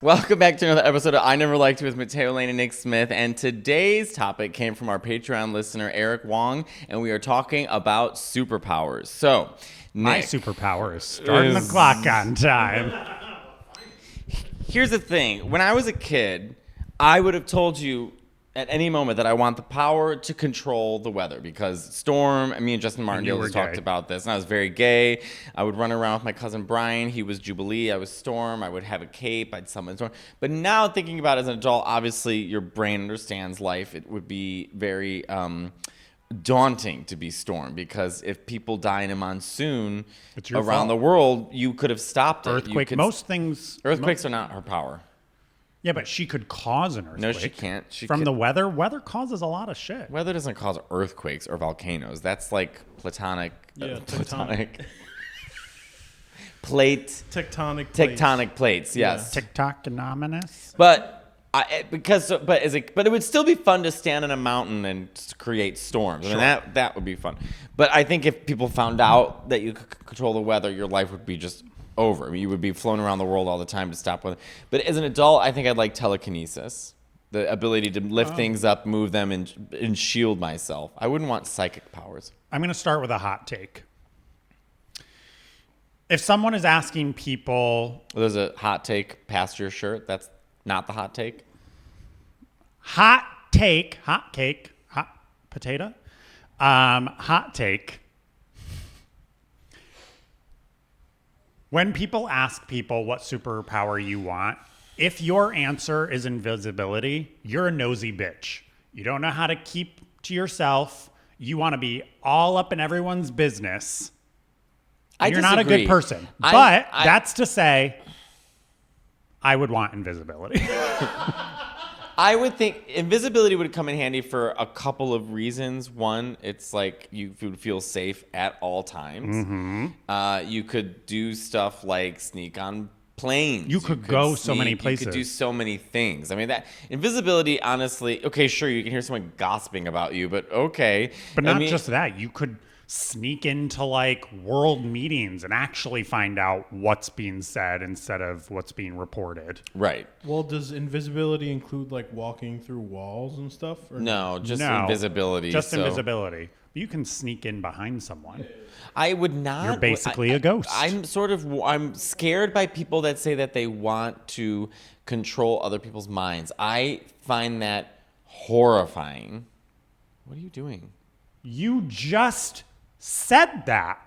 Welcome back to another episode of I Never Liked You with Matteo, Lane, and Nick Smith. And today's topic came from our Patreon listener, Eric Wong, and we are talking about superpowers. So, Nick, my superpower is starting the clock on time. Here's the thing. When I was a kid, I would have told you at any moment that I want the power to control the weather because Storm, me and Justin Martindale just talked about this, and I was very gay. I would run around with my cousin Brian. He was Jubilee. I was Storm. I would have a cape. I'd summon Storm. But now thinking about it as an adult, obviously your brain understands life. It would be very daunting to be Storm because if people die in a monsoon around the world, you could have stopped it. Earthquake. Earthquakes are not her power. Yeah, but she could cause an earthquake. No, she can't. The weather? Weather causes a lot of shit. Weather doesn't cause earthquakes or volcanoes. That's like platonic. Tectonic plates. Yes. TikTok anomalous. But it would still be fun to stand on a mountain and create storms. Sure. I mean, that would be fun. But I think if people found out that you could control the weather, your life would be just over. I mean, you would be flown around the world all the time to stop weather. But as an adult, I think I'd like telekinesis, the ability to lift things up, move them, and shield myself. I wouldn't want psychic powers. I'm going to start with a hot take. If someone is asking people... There's a hot take past your shirt. That's not the hot take. Hot take, hot cake, hot potato. Hot take. When people ask people what superpower you want, if your answer is invisibility, you're a nosy bitch. You don't know how to keep to yourself. You want to be all up in everyone's business. You're not a good person. But that's to say, I would want invisibility. I would think invisibility would come in handy for a couple of reasons. One, it's like you would feel safe at all times. Mm-hmm. You could do stuff like sneak on planes. You could go so many places. You could do so many things. I mean, that invisibility, honestly, okay, sure, you can hear someone gossiping about you, but okay. But not just that. You could sneak into like world meetings and actually find out what's being said instead of what's being reported. Right. Well, does invisibility include like walking through walls and stuff? Or no, just invisibility. Just invisibility. You can sneak in behind someone. I would not. You're basically a ghost. I'm scared by people that say that they want to control other people's minds. I find that horrifying. What are you doing? You just said that.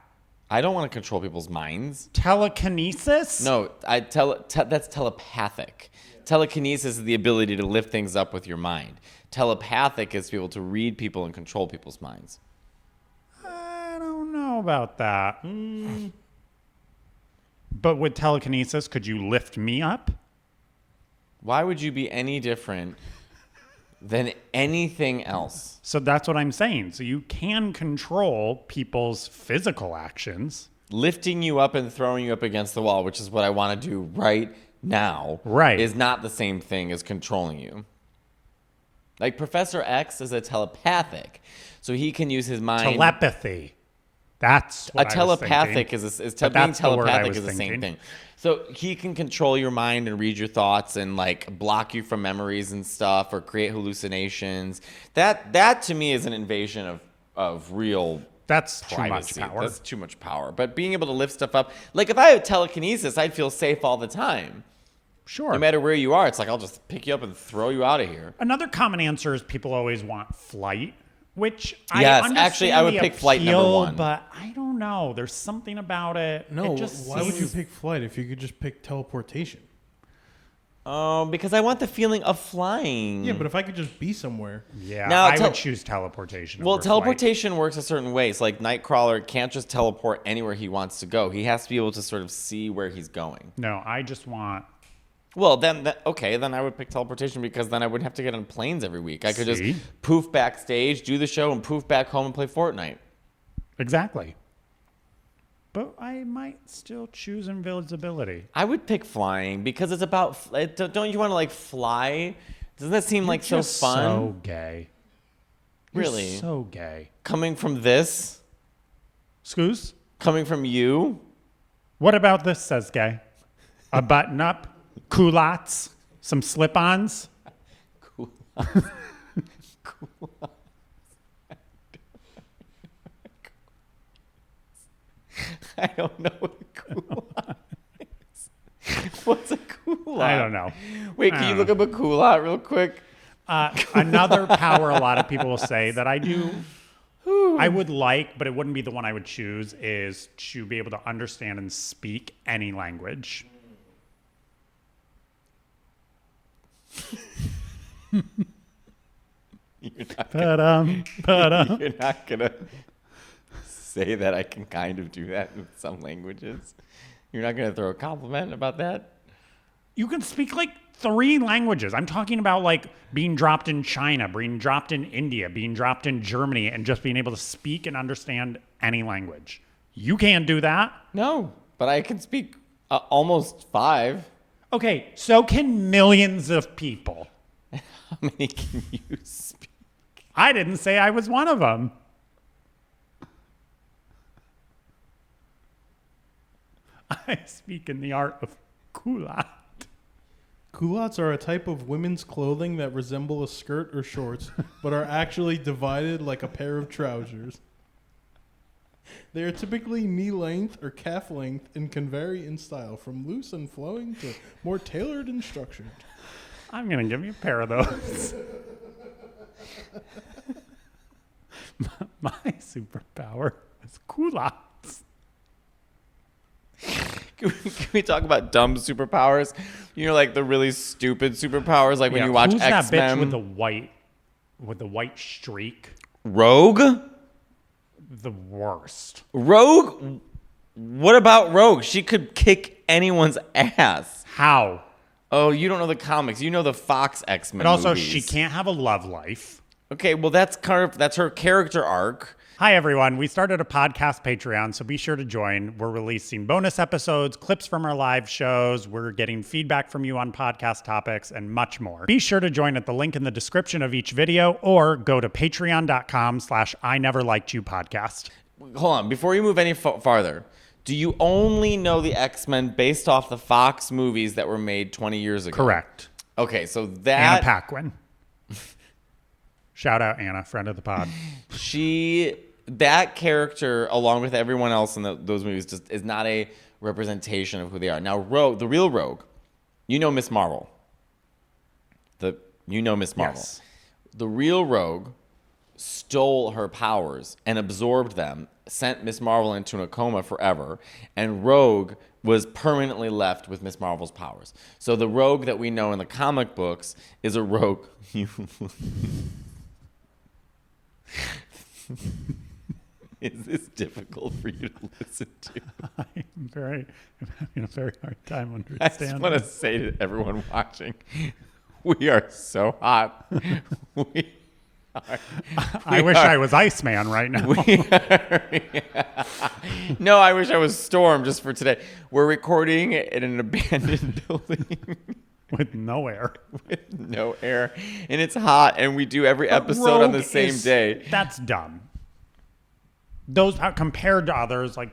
I don't want to control people's minds. Telekinesis? No, that's telepathic. Yeah. Telekinesis is the ability to lift things up with your mind. Telepathic is to be able to read people and control people's minds. I don't know about that. But with telekinesis, could you lift me up? Why would you be any different than anything else? So that's what I'm saying. So you can control people's physical actions. Lifting you up and throwing you up against the wall, which is what I want to do right now, is not the same thing as controlling you. Like Professor X is a telepathic, so he can use his mind. Telepathy. That's what being telepathic is the same thing. So he can control your mind and read your thoughts and like block you from memories and stuff or create hallucinations. That to me is an invasion of real privacy. Too much power. That's too much power. But being able to lift stuff up, like if I had telekinesis, I'd feel safe all the time. Sure. No matter where you are, it's like I'll just pick you up and throw you out of here. Another common answer is people always want flight. Which actually, I would pick flight number one. But I don't know. There's something about it. No, why would you pick flight if you could just pick teleportation? Because I want the feeling of flying. Yeah, but if I could just be somewhere. Yeah, I would choose teleportation. Well, teleportation works a certain way. It's like Nightcrawler can't just teleport anywhere he wants to go. He has to be able to sort of see where he's going. No, I just want... Well, then I would pick teleportation because then I wouldn't have to get on planes every week. I could just poof backstage, do the show, and poof back home and play Fortnite. Exactly. But I might still choose invisibility. I would pick flying because it's about... Don't you want to, like, fly? Doesn't that seem like so fun? So gay. Really? You're so gay. Coming from this? Excuse? Coming from you? What about this says gay? A button-up culottes, some slip-ons. Cool. I don't know what a culotte is. What's a culotte? I don't know. Wait, can you look up a culotte real quick? Another power a lot of people will say that I do, I would like, but it wouldn't be the one I would choose, is to be able to understand and speak any language. You're not gonna say that I can kind of do that with some languages. You're not gonna throw a compliment about that? You can speak like 3 languages. I'm talking about like being dropped in China, being dropped in India, being dropped in Germany, and just being able to speak and understand any language. You can't do that. No, but I can speak almost 5. Okay, so can millions of people. How many can you speak? I didn't say I was one of them. I speak in the art of culotte. Culottes are a type of women's clothing that resemble a skirt or shorts, but are actually divided like a pair of trousers. They are typically knee length or calf length and can vary in style from loose and flowing to more tailored and structured. I'm going to give you a pair of those. My superpower is culottes. Can we talk about dumb superpowers? You know, like the really stupid superpowers, like when you watch who's X-Men. that bitch with the white streak? Rogue? The worst. Rogue? What about Rogue? She could kick anyone's ass. How? Oh, you don't know the comics. You know the Fox X-Men But also, movies. she can't have a love life. Okay, well, that's her character arc. Hi, everyone. We started a podcast Patreon, so be sure to join. We're releasing bonus episodes, clips from our live shows. We're getting feedback from you on podcast topics and much more. Be sure to join at the link in the description of each video or go to patreon.com/INeverLikedYouPodcast. Hold on. Before you move any farther, do you only know the X-Men based off the Fox movies that were made 20 years ago? Correct. Okay, so Anna that... Paquin. Shout out Anna, friend of the pod. That character, along with everyone else in those movies, just is not a representation of who they are. Now, Rogue, the real Rogue, you know Miss Marvel. Miss Marvel. Yes. The real Rogue stole her powers and absorbed them, sent Miss Marvel into a coma forever, and Rogue was permanently left with Miss Marvel's powers. So the Rogue that we know in the comic books is a Rogue. Is this difficult for you to listen to? I'm having a very hard time understanding. I just want to say to everyone watching, we are so hot. I wish I was Iceman right now. No, I wish I was Storm just for today. We're recording in an abandoned building. With no air. With no air. And it's hot, and we do every episode on the same day. That's dumb. Those, compared to others, like,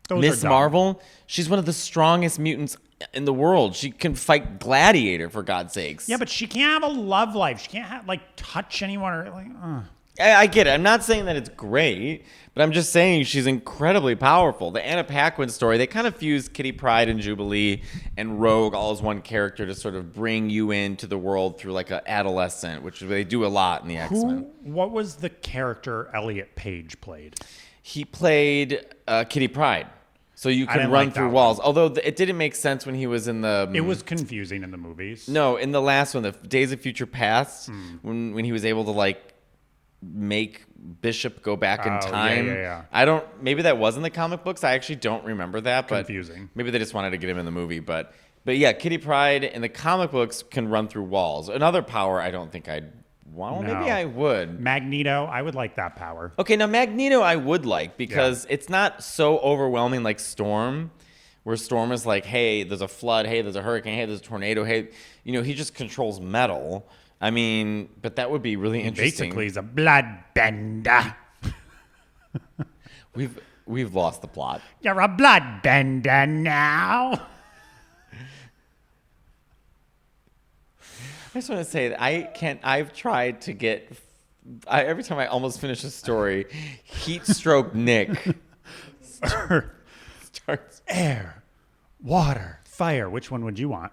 those Miss are dumb. Marvel, she's one of the strongest mutants in the world. She can fight Gladiator, for God's sakes. Yeah, but she can't have a love life. She can't have, touch anyone or, I get it. I'm not saying that it's great, but I'm just saying she's incredibly powerful. The Anna Paquin story, they kind of fused Kitty Pryde and Jubilee and Rogue all as one character to sort of bring you into the world through like an adolescent, which they do a lot in the X-Men. What was the character Elliot Page played? He played Kitty Pryde. So you can run through walls. Although it didn't make sense when he was in the... It was confusing in the movies. No, in the last one, the Days of Future Past, when he was able to make Bishop go back in time. Yeah. Maybe that was in the comic books. I actually don't remember that, but confusing. Maybe they just wanted to get him in the movie. But yeah, Kitty Pryde in the comic books can run through walls. Another power I don't think I'd want. No. Maybe I would. Magneto, I would like that power. Okay, now Magneto I would like because it's not so overwhelming like Storm, where Storm is like, hey, there's a flood, hey, there's a hurricane, hey, there's a tornado, hey, he just controls metal. I mean, but that would be really interesting. Basically, he's a bloodbender. We've lost the plot. You're a bloodbender now. just want to say that I've tried to get, every time I almost finish a story, heat stroke Nick starts. Air, water, fire. Which one would you want?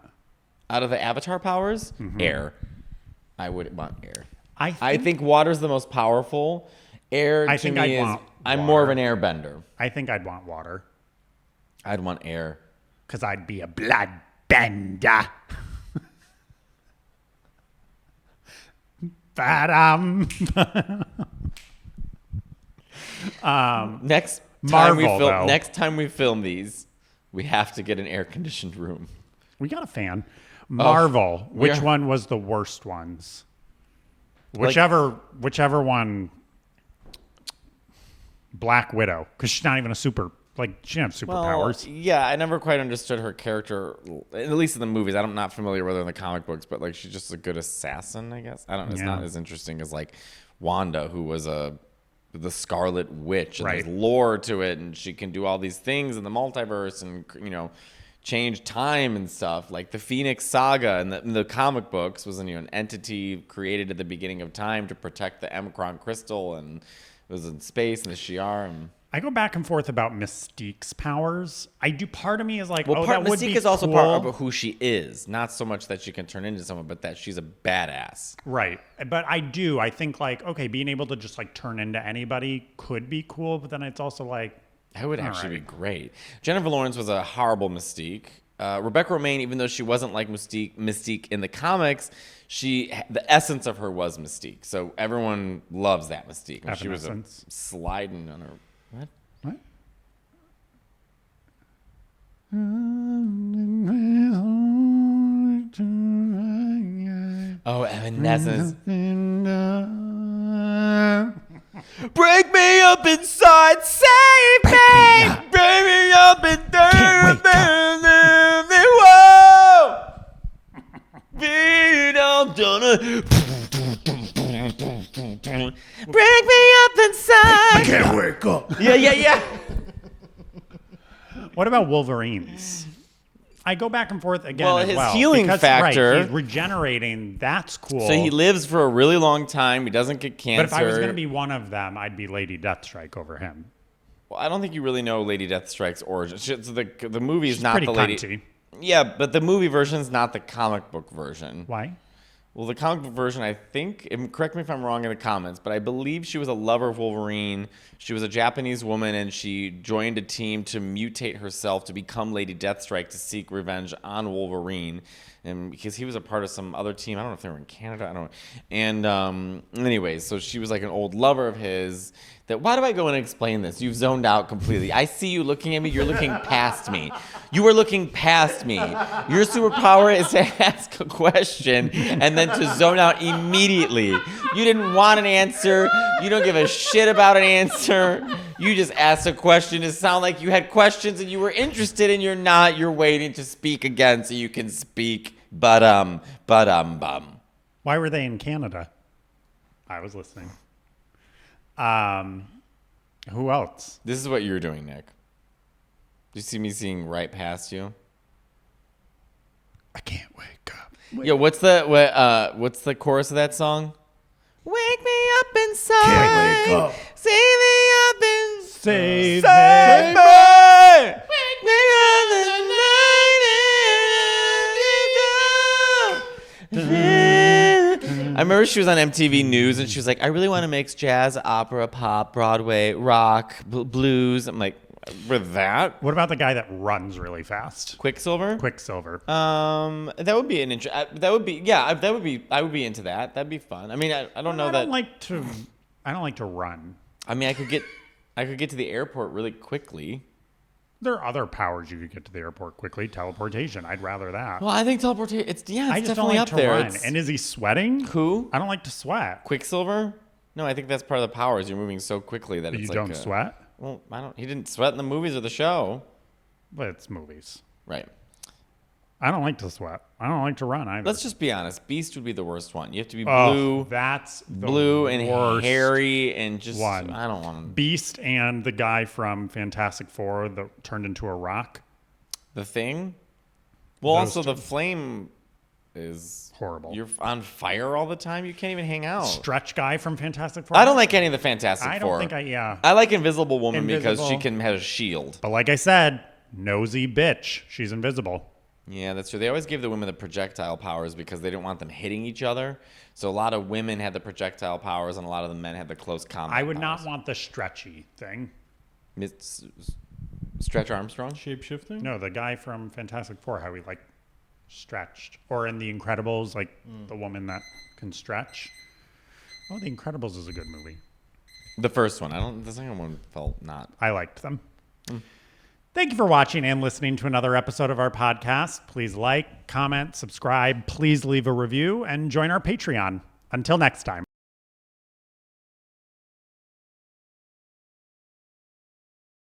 Out of the Avatar powers, air. I would want air. I think water's the most powerful. Air I to think me I'd is, want I'm water. more of an airbender. I think I'd want water. I'd want air. Because I'd be a blood bender. Next time we film these, we have to get an air conditioned room. We got a fan. Marvel. Which are- one was the worst ones? Whichever one. Black Widow, because she's not even a she didn't have superpowers. Well, yeah, I never quite understood her character, at least in the movies. I'm not familiar with her in the comic books, but like she's just a good assassin, I guess. I don't know. It's not as interesting as like Wanda, who was the Scarlet Witch, and there's lore to it, and she can do all these things in the multiverse, and change time and stuff. Like the Phoenix Saga in the comic books was an entity created at the beginning of time to protect the Emicron crystal, and it was in space and the Shi'ar. And I go back and forth about Mystique's powers. Part of me is like, that would be Mystique is also cool. part of who she is. Not so much that she can turn into someone, but that she's a badass. Right. But I think being able to just turn into anybody could be cool, but then it's also like, that would actually be great. Jennifer Lawrence was a horrible Mystique. Rebecca Romijn, even though she wasn't like Mystique in the comics, the essence of her was Mystique. So everyone loves that Mystique. And she was sliding on her. What? Oh, Evanescence. Break me up inside, save me! Break me up and turn me, whoa! Beat up, break me up inside. I can't wake up. Yeah. What about Wolverines? I go back and forth again. Well, as his well, healing because, factor. Right, he's regenerating. That's cool. So he lives for a really long time. He doesn't get cancer. But if I was going to be one of them, I'd be Lady Deathstrike over him. Well, I don't think you really know Lady Deathstrike's origin. So the movie is She's not pretty the lady. cunty. Yeah, but the movie version is not the comic book version. Why? Well, the comic book version, I think, and correct me if I'm wrong in the comments, but I believe she was a lover of Wolverine. She was a Japanese woman, and she joined a team to mutate herself to become Lady Deathstrike to seek revenge on Wolverine. And because he was a part of some other team, I don't know if they were in Canada, I don't know. And anyways, so she was like an old lover of his. Why do I go and explain this? You've zoned out completely. I see you looking at me. You're looking past me. You are looking past me. Your superpower is to ask a question and then to zone out immediately. You didn't want an answer. You don't give a shit about an answer. You just asked a question to sound like you had questions and you were interested, and you're not. You're waiting to speak again so you can speak. Bum. Why were they in Canada? I was listening. Who else? This is what you're doing, Nick. Do you see me seeing right past you? I can't wake up. Yo, what's the chorus of that song? Wake me up inside. Can't wake up. Save me up and Save save me. me. Wake me up I remember she was on MTV News and she was like, I really want to mix jazz, opera, pop, Broadway, rock, blues. I'm like, with that? What about the guy that runs really fast? Quicksilver? Quicksilver. That would be an I would be into that. That'd be fun. I mean, I don't know I that. don't like to run. I mean, I could get to the airport really quickly. There are other powers you could get to the airport quickly. Teleportation. I'd rather that. Well, I think teleportation. It's I just don't definitely like up to there. run. And is he sweating? Who? I don't like to sweat. Quicksilver? No, I think that's part of the powers. You're moving so quickly that You it's don't like sweat? Well, he didn't sweat in the movies or the show. But it's movies. Right. I don't like to sweat. I don't like to run either. Let's just be honest. Beast would be the worst one. You have to be blue. That's the blue and worst hairy and just one. I don't want to. Beast and the guy from Fantastic Four that turned into a rock. The Thing? Well, Those also two. the Flame is horrible. You're on fire all the time. You can't even hang out. Stretch guy from Fantastic Four. I don't like any of the Fantastic Four. I don't think yeah. I like Invisible Woman because Invisible. she can have a shield. But like I said, nosy bitch. She's invisible. Yeah, that's true. They always gave the women the projectile powers because they didn't want them hitting each other. So a lot of women had the projectile powers and a lot of the men had the close combat I would powers. not want the stretchy thing. It's Stretch Armstrong? Shape-shifting? No, the guy from Fantastic Four, how he stretched. Or in The Incredibles, the woman that can stretch. Oh, The Incredibles is a good movie. The first one. The second one felt not. I liked them. Thank you for watching and listening to another episode of our podcast. Please like, comment, subscribe. Please leave a review and join our Patreon. Until next time.